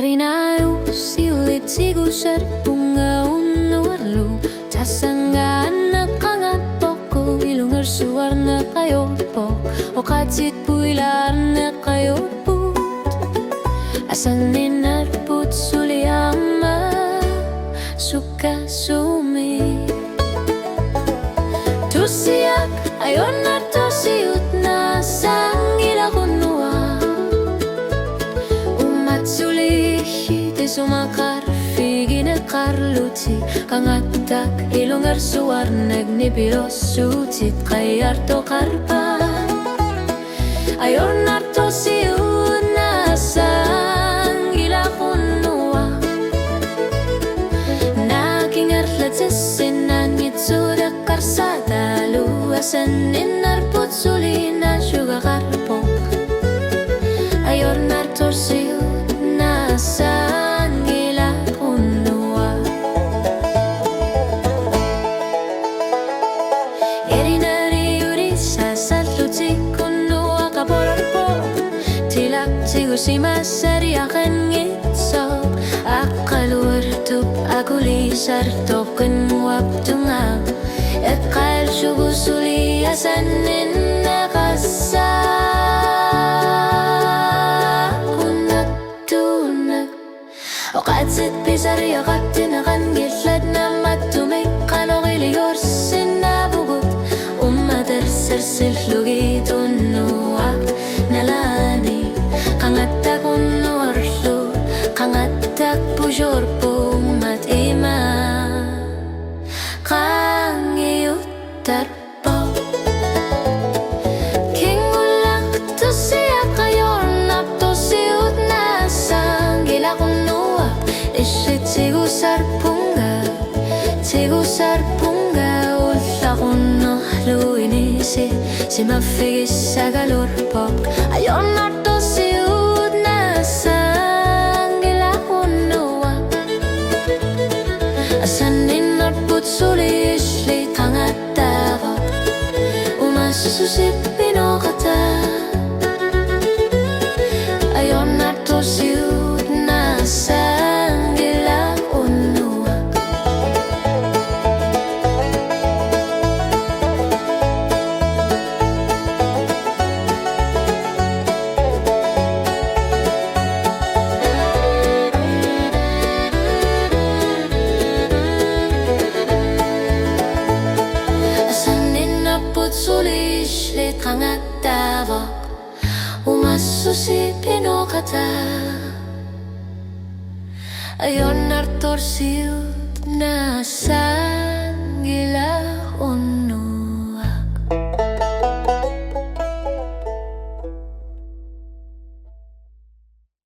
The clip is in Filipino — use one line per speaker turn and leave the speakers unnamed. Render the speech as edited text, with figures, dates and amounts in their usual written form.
Erinayu silit sigusar bunga unwarlu tasanga nakangat poko ilungar suwarna kayo po o katsit puilar na kayo put asan ninarput suliyama suka sumi tusiak ayon na tosiut na sangila kunua sumakar figine karluti kangatak ilungar suar nagnipiro sutit kayar to karpa ayon narto siuna sang ila kunua naking arlatsesin ngitsura karsada luasan inarput sulina suga karpok ayon narto siuna sang Simasari akan ngitsok Akalur tup akulisar token waptunga Ekal sugu suli asanin nakasa Kunat tunak Okatsit pisari akatin akan gitlad na matumik Kanokili yorsin na bugut Umadar sersil lugit unuak nalani Kangatak unuarlu, kangatak pujor pumat ima Kangiutar po Kingulang to siya kayo nap to siut na sanggila kunua Isit sigusar punga Ulla kuno luinisi Si mafigis sa galur po Ayon na to siut Asanin narput sulis li tangatava Umasusip pinokata Ayon narto siut na sanggila unua Sulis li tangatava Umasusip pinokata Ayon nartor siut na sa